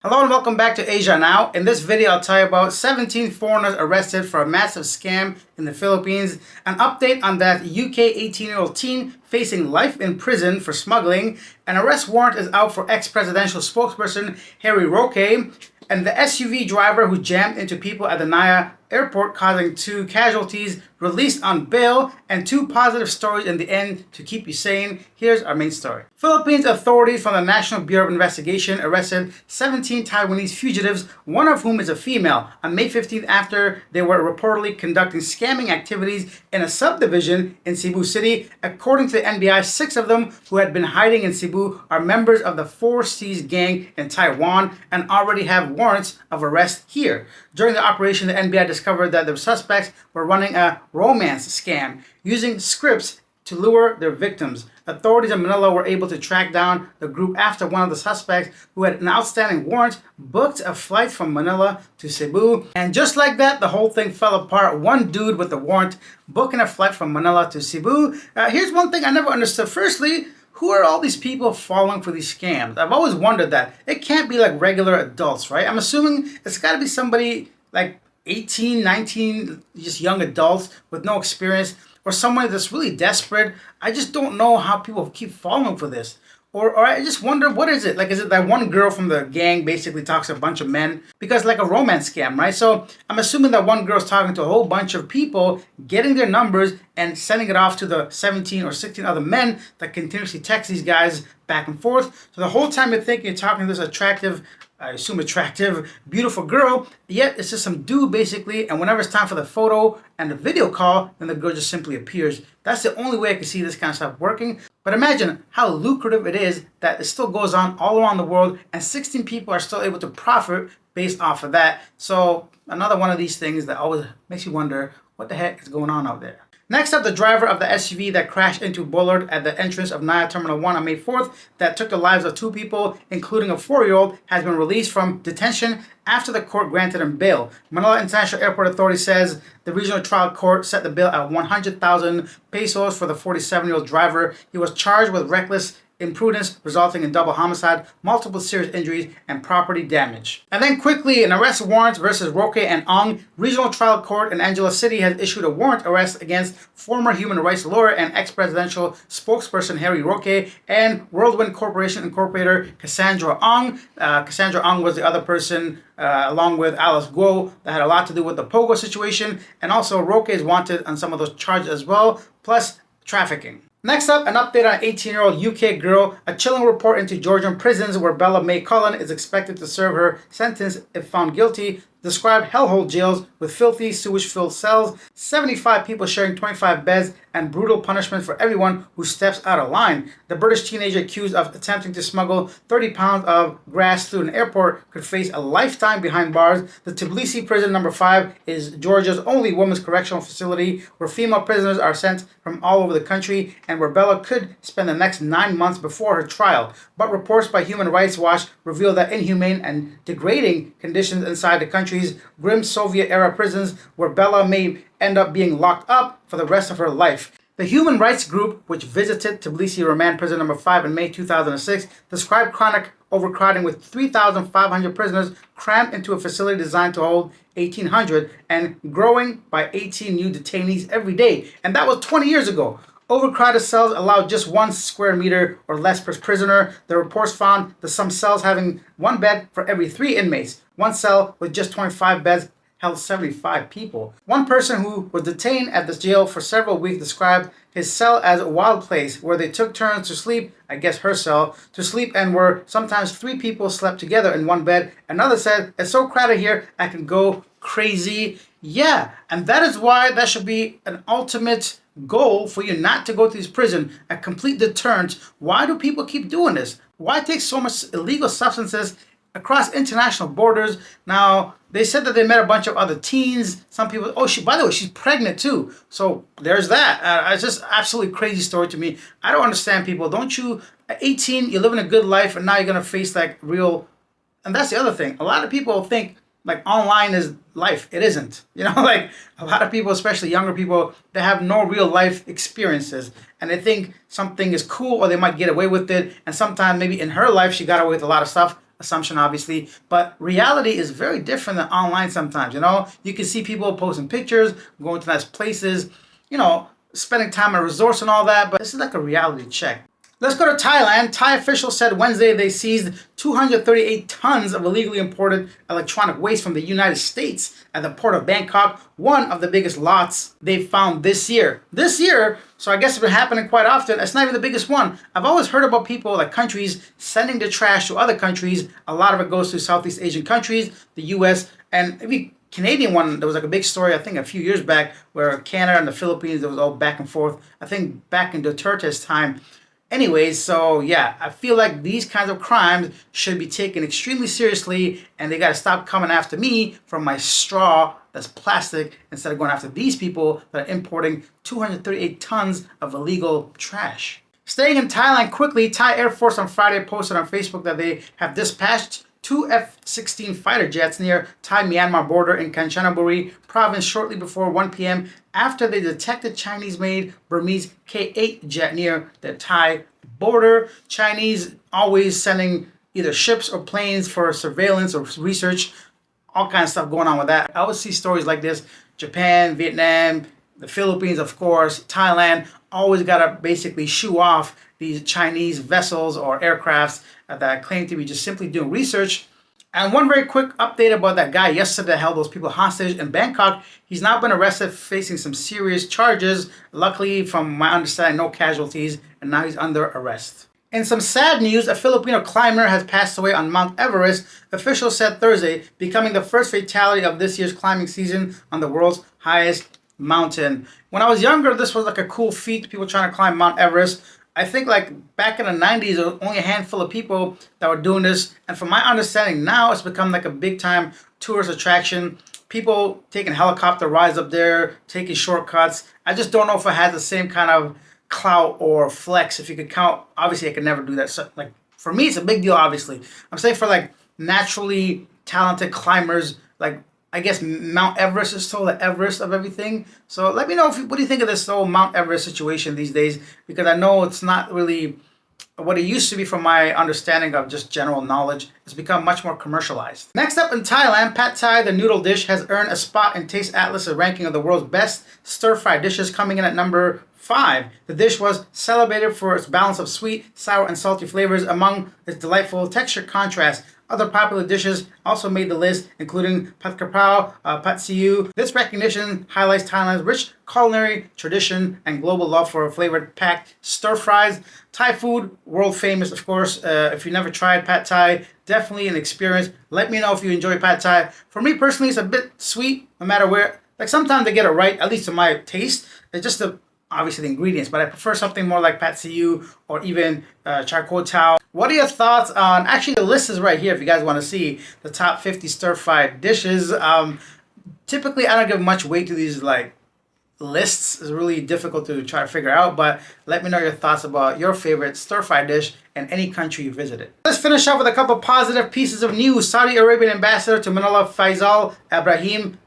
Hello and welcome back to Asia Now. In this video, I'll tell you about 17 foreigners arrested for a massive scam in the Philippines, an update on that UK 18-year-old teen facing life in prison for smuggling, an arrest warrant is out for ex-presidential spokesperson Harry Roque, and the SUV driver who jammed into people at the Naia airport causing 2 casualties released on bail, and 2 positive stories in the end to keep you sane. Here's our main story. Philippines authorities from the National Bureau of Investigation arrested 17 Taiwanese fugitives, one of whom is a female, on May 15th after they were reportedly conducting scamming activities in a subdivision in Cebu City. According to the NBI, 6 of them who had been hiding in Cebu are members of the 4 Cs gang in Taiwan and already have warrants of arrest here. During the operation, the NBI discovered that the suspects were running a romance scam using scripts to lure their victims. Authorities in Manila were able to track down the group after one of the suspects, who had an outstanding warrant, booked a flight from Manila to Cebu. And just like that, the whole thing fell apart. One dude with a warrant booking a flight from Manila to Cebu. Here's one thing I never understood. Firstly, who are all these people falling for these scams? I've always wondered that. It can't be like regular adults, right? I'm assuming it's got to be somebody like 18, 19, just young adults with no experience, or someone that's really desperate. I just don't know how people keep falling for this. Or I just wonder, what is it? Like, is it that one girl from the gang basically talks to a bunch of men? Because like a romance scam, right? So I'm assuming that one girl's talking to a whole bunch of people, getting their numbers and sending it off to the 17 or 16 other men that continuously text these guys back and forth. So the whole time you're thinking you're talking to this attractive, I assume attractive, beautiful girl, yet it's just some dude basically, and whenever it's time for the photo and the video call, then the girl just simply appears. That's the only way I can see this kind of stuff working. But imagine how lucrative it is that it still goes on all around the world, and 16 people are still able to profit based off of that. So another one of these things that always makes you wonder, what the heck is going on out there? Next up, the driver of the SUV that crashed into Bullard at the entrance of Naia Terminal 1 on May 4th that took the lives of 2 people, including a 4-year-old, has been released from detention after the court granted him bail. Manila International Airport Authority says the regional trial court set the bail at 100,000 pesos for the 47-year-old driver. He was charged with reckless imprudence resulting in double homicide, multiple serious injuries, and property damage. And then quickly, an arrest warrant versus Roque and Ong. Regional Trial Court in Angela City has issued a warrant arrest against former human rights lawyer and ex-presidential spokesperson Harry Roque and Whirlwind Corporation Incorporator Cassandra Ong. Cassandra Ong was the other person, along with Alice Guo, that had a lot to do with the Pogo situation. And also Roque is wanted on some of those charges as well, plus trafficking. Next up, an update on an 18-year-old UK girl. A chilling report into Georgian prisons where Bella May Cullen is expected to serve her sentence if found guilty. Describe hellhole jails with filthy, sewage-filled cells, 75 people sharing 25 beds, and brutal punishment for everyone who steps out of line. The British teenager accused of attempting to smuggle 30 pounds of grass through an airport could face a lifetime behind bars. The Tbilisi prison number 5 is Georgia's only women's correctional facility where female prisoners are sent from all over the country and where Bella could spend the next 9 months before her trial. But reports by Human Rights Watch reveal that inhumane and degrading conditions inside the country's grim Soviet-era prisons where Bella may end up being locked up for the rest of her life. The human rights group, which visited Tbilisi Remand Prison number 5 in May 2006, described chronic overcrowding with 3,500 prisoners crammed into a facility designed to hold 1,800 and growing by 18 new detainees every day. And that was 20 years ago. Overcrowded cells allowed just 1 square meter or less per prisoner. The reports found that some cells having 1 bed for every 3 inmates. 1 cell with just 25 beds held 75 people. One person who was detained at this jail for several weeks described his cell as a wild place where they took turns to sleep, I guess her cell, to sleep, and where sometimes 3 people slept together in 1 bed. Another said, "It's so crowded here, I can go crazy." Yeah, and that is why that should be an ultimate goal for you not to go to this prison, a complete deterrent. Why do people keep doing this? Why take so much illegal substances across international borders? Now, they said that they met a bunch of other teens. Some people, by the way, she's pregnant too. So there's that. It's just absolutely crazy story to me. I don't understand people. Don't you, at 18, you're living a good life and now you're going to face like real, and that's the other thing. A lot of people think like online is life. It isn't. You know, like a lot of people, especially younger people, they have no real life experiences and they think something is cool or they might get away with it. And sometimes maybe in her life, she got away with a lot of stuff. assumption, obviously, but reality is very different than online sometimes. You can see people posting pictures, going to nice places, spending time at resorts and all that, but this is like a reality check. Let's go to Thailand. Thai officials said Wednesday they seized 238 tons of illegally imported electronic waste from the United States at the port of Bangkok, one of the biggest lots they've found this year. So I guess it's been happening quite often. It's not even the biggest one. I've always heard about people, like countries, sending the trash to other countries. A lot of it goes to Southeast Asian countries, the US, and maybe Canadian one. There was like a big story, I think a few years back, where Canada and the Philippines, there was all back and forth. I think back in Duterte's time. Anyways, so yeah, I feel like these kinds of crimes should be taken extremely seriously, and they got to stop coming after me from my straw that's plastic instead of going after these people that are importing 238 tons of illegal trash. Staying in Thailand quickly, Thai Air Force on Friday posted on Facebook that they have dispatched 2 F-16 fighter jets near Thai-Myanmar border in Kanchanaburi province shortly before 1 p.m. after they detected Chinese-made Burmese K-8 jet near the Thai border. Chinese always sending either ships or planes for surveillance or research, all kinds of stuff going on with that. I always see stories like this. Japan, Vietnam, the Philippines, of course, Thailand, always got to basically shoo off these Chinese vessels or aircrafts that claim to be just simply doing research. And one very quick update about that guy yesterday that held those people hostage in Bangkok. He's now been arrested, facing some serious charges. Luckily, from my understanding, no casualties, and now he's under arrest. In some sad news, a Filipino climber has passed away on Mount Everest, officials said Thursday, becoming the first fatality of this year's climbing season on the world's highest mountain. When I was younger, this was like a cool feat, people trying to climb Mount Everest. I think like back in the 90s, there was only a handful of people that were doing this. And from my understanding, now it's become like a big time tourist attraction. People taking helicopter rides up there, taking shortcuts. I just don't know if it has the same kind of clout or flex. If you could count, obviously I could never do that. So, like, for me, it's a big deal, obviously. I'm saying for like naturally talented climbers, like I guess Mount Everest is still the Everest of everything. So let me know what do you think of this whole Mount Everest situation these days, because I know it's not really what it used to be from my understanding of just general knowledge. It's become much more commercialized. Next up in Thailand, Pad Thai, the noodle dish, has earned a spot in Taste Atlas' ranking of the world's best stir-fried dishes, coming in at number 5. The dish was celebrated for its balance of sweet, sour, and salty flavors among its delightful texture contrast. Other popular dishes also made the list, including Pat Kaprao, Pat Siu. This recognition highlights Thailand's rich culinary tradition and global love for flavored packed stir fries. Thai food, world famous, of course. If you never tried Pad Thai, definitely an experience. Let me know if you enjoy Pad Thai. For me personally, it's a bit sweet, no matter where. Like sometimes they get it right, at least to my taste. It's just obviously the ingredients, but I prefer something more like Pat Siu or even Charcoal Tao. What are your thoughts on, actually the list is right here if you guys want to see the top 50 stir-fried dishes. Typically I don't give much weight to these like lists. It's really difficult to try to figure out, but let me know your thoughts about your favorite stir-fried dish in any country you visited. Let's finish up with a couple positive pieces of news. Saudi Arabian ambassador to Manila Faisal Ibrahim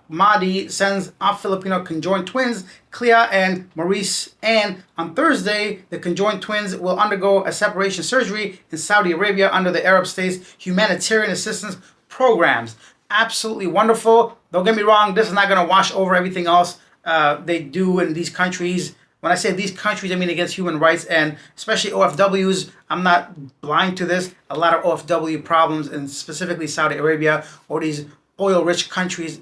Mahdi sends off Filipino conjoined twins Clea and Maurice, and on Thursday the conjoined twins will undergo a separation surgery in Saudi Arabia under the Arab state's humanitarian assistance programs. Absolutely wonderful. Don't get me wrong, this is not going to wash over everything else they do in these countries. When I say these countries, I mean against human rights, and especially OFWs. I'm not blind to this. A lot of OFW problems, and specifically Saudi Arabia or these oil-rich countries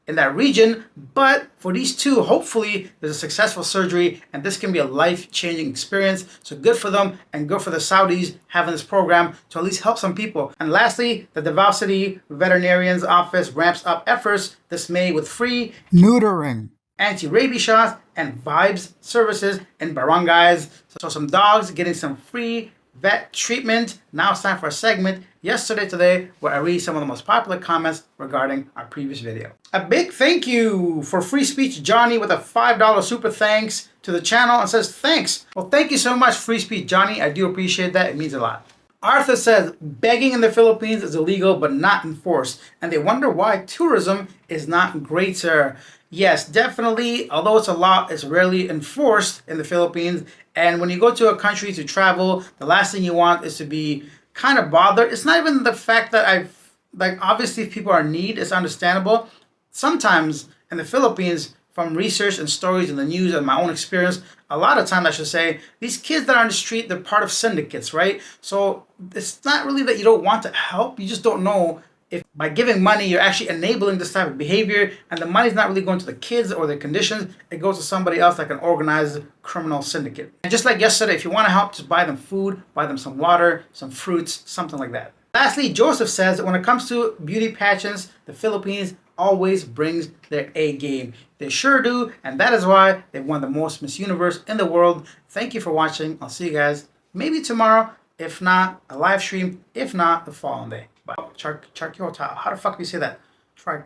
in that region. But for these two, hopefully there's a successful surgery and this can be a life-changing experience. So good for them and good for the Saudis having this program to at least help some people. And lastly, the Davao City Veterinarian's Office ramps up efforts this May with free neutering, anti-rabies shots, and vibes services in barangays. So some dogs getting some free vet treatment. Now it's time for a segment, Yesterday Today, where I read some of the most popular comments regarding our previous video. A big thank you for Free Speech Johnny with a $5 super thanks to the channel and says thanks. Well, thank you so much, Free Speech Johnny. I do appreciate that. It means a lot. Arthur says begging in the Philippines is illegal but not enforced, and they wonder why tourism is not greater. Yes, definitely. Although it's a law, it's rarely enforced in the Philippines. And when you go to a country to travel, the last thing you want is to be kind of bothered. It's not even the fact that like, obviously, if people are in need, it's understandable. Sometimes in the Philippines, from research and stories in the news and my own experience, a lot of times I should say, these kids that are on the street, they're part of syndicates, right? So it's not really that you don't want to help, you just don't know if by giving money you're actually enabling this type of behavior, and the money's not really going to the kids or their conditions, it goes to somebody else like an organized criminal syndicate. And just like yesterday, if you want to help, just buy them food, buy them some water, some fruits, something like that. Lastly, Joseph says that when it comes to beauty pageants, the Philippines always brings their A game. They sure do, and that is why they won the most Miss Universe in the world. Thank you for watching. I'll see you guys maybe tomorrow, if not a live stream, if not the following day. Bye. Charkyotal. How the fuck do you say that? Try.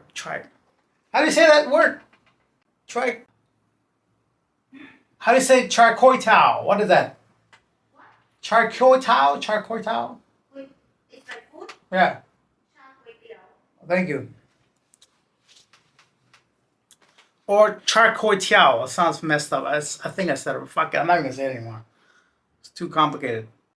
How do you say that word? Try. How do you say charcoitao? What is that? What? Charcoitao? It's like food? Yeah. Thank you. Or charcoitiao. It sounds messed up. I think I said it. Fuck it. I'm not going to say it anymore. It's too complicated.